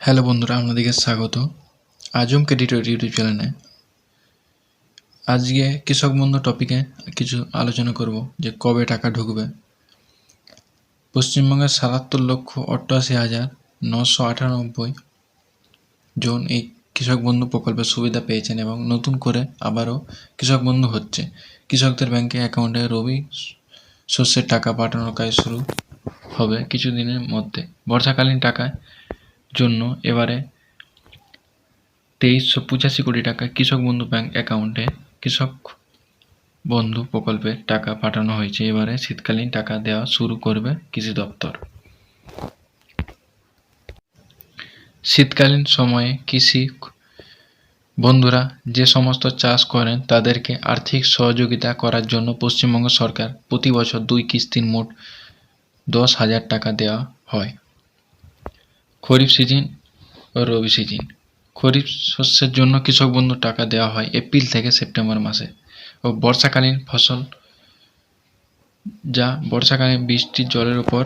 Hello বন্ধুরা, আপনাদেরকে স্বাগত আজম ক্রেডিটর ইউটিউব চ্যানেলে। আজকে কৃষক বন্ধু টপিকে কিছু আলোচনা করব যে কবে টাকা ঢুকবে। পশ্চিমবঙ্গের ৭৭,৮৮,৯৯৮ জন এই কৃষক বন্ধু প্রকল্পের সুবিধা পেয়েছেন এবং নতুন করে আবারও কৃষক বন্ধু হচ্ছে। কৃষকদের ব্যাংকে অ্যাকাউন্টে রবি শস্যের টাকা পাঠানোর কাজ শুরু হবে কিছুদিনের মধ্যে। বর্ষাকালীন টাকার জন্য এবারে ২৩৮৫ কোটি টাকা কৃষক বন্ধু ব্যাংক অ্যাকাউন্টে কৃষক বন্ধু প্রকল্পের টাকা পাঠানো হয়েছে। এবারে শীতকালীন টাকা দেওয়া শুরু করবে কৃষি দপ্তর। শীতকালীন সময়ে কৃষি বন্ধুরা যে সমস্ত চাষ করেন তাদেরকে আর্থিক সহযোগিতা করার জন্য পশ্চিমবঙ্গ সরকার প্রতি বছর 2 কিস্তির মোট 10,000 টাকা দেওয়া হয়। খরিফ সিজন ও রবি সিজন। খরিফ শস্যের জন্য কৃষক বন্ধু টাকা দেওয়া হয় এপ্রিল থেকে সেপ্টেম্বর মাসে ও বর্ষাকালীন ফসল যা বর্ষাকালীন বৃষ্টির জলের উপর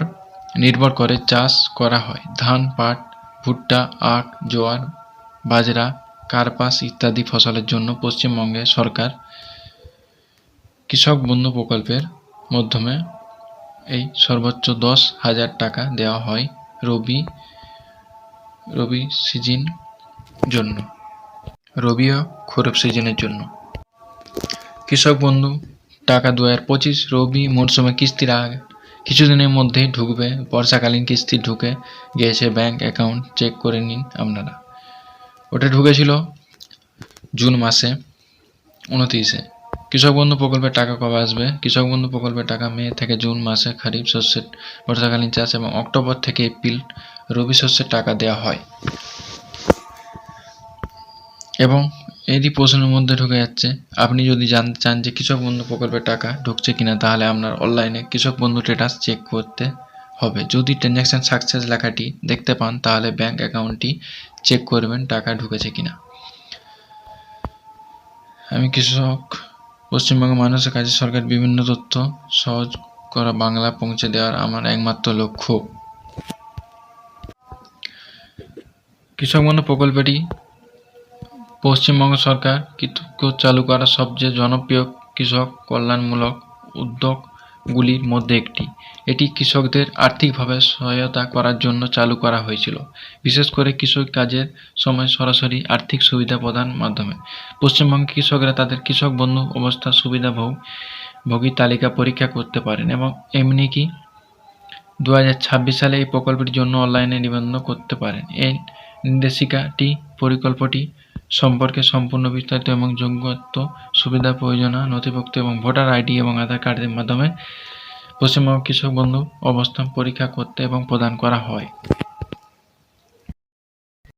নির্ভর করে চাষ করা হয়। ধান, পাট, ভুট্টা, আখ, জোয়ার, বাজরা, কার্পাস ইত্যাদি ফসলের জন্য পশ্চিমবঙ্গে সরকার কৃষক বন্ধু প্রকল্পের মাধ্যমে এই সর্বোচ্চ 10,000 টাকা দেওয়া হয় রবি সিজন জন্য, রবি ও খরিফ সিজনের জন্য। কৃষক বন্ধু টাকা 2025 রবি মরশুমে কিস্তির আগে কিছুদিনের মধ্যেই ঢুকবে। বর্ষাকালীন কিস্তি ঢুকে গিয়েছে, ব্যাংক অ্যাকাউন্ট চেক করে নিন আপনারা। ওটা ঢুকেছিল জুন মাসে 29-এ। কৃষক বন্ধু প্রকল্পের টাকা কবে আসবে? কৃষক বন্ধু প্রকল্পের টাকা মে থেকে জুন মাসে খরিফ শস্যের বর্ষাকালীন চাষ এবং অক্টোবর থেকে এপ্রিল রবি শস্যের টাকা দেওয়া হয়। এবং এরই প্রশ্নের মধ্যে ঢুকে যাচ্ছে, আপনি যদি জানতে চান যে কৃষক বন্ধু প্রকল্পের টাকা ঢুকছে কিনা, তাহলে আপনার অনলাইনে কৃষক বন্ধু স্ট্যাটাস চেক করতে হবে। যদি ট্রানজ্যাকশন সাকসেস লেখাটি দেখতে পান তাহলে ব্যাংক অ্যাকাউন্টটি চেক করবেন টাকা ঢুকেছে কিনা। আমি কৃষক পশ্চিমবঙ্গের মানুষের কাছে সরকার বিভিন্ন তথ্য সহজ করা বাংলা পৌঁছে দেওয়ার আমার একমাত্র লক্ষ্য। কৃষক বন্ধু প্রকল্পটি পশ্চিমবঙ্গ সরকার চালু করা সবচেয়ে জনপ্রিয় কৃষক কল্যাণমূলক উদ্যোগগুলির মধ্যে একটি। এটি কৃষকদের আর্থিকভাবে সহায়তা করার জন্য চালু করা হয়েছিল, বিশেষ করে কৃষক কাজের সময় সরাসরি আর্থিক সুবিধা প্রদানের মাধ্যমে। পশ্চিমবঙ্গের কৃষকরা তাদের কৃষক বন্ধু অবস্থা সুবিধাভোগীর তালিকা পরীক্ষা করতে পারেন এবং এমনকি 2026 সালে এই প্রকল্পটির জন্য অনলাইনে নিবন্ধন করতে পারেন। এই নির্দেশিকাটি প্রকল্পটি সম্পর্কে সম্পূর্ণ বিস্তারিত এবং যোগ্যত্ব, সুবিধা, প্রয়োজনীয় নথিপত্র এবং ভোটার আইডি এবং আধার কার্ডের মাধ্যমে পশ্চিমবঙ্গ কৃষক বন্ধু অবস্থান পরীক্ষা করতে এবং প্রদান করা হয়।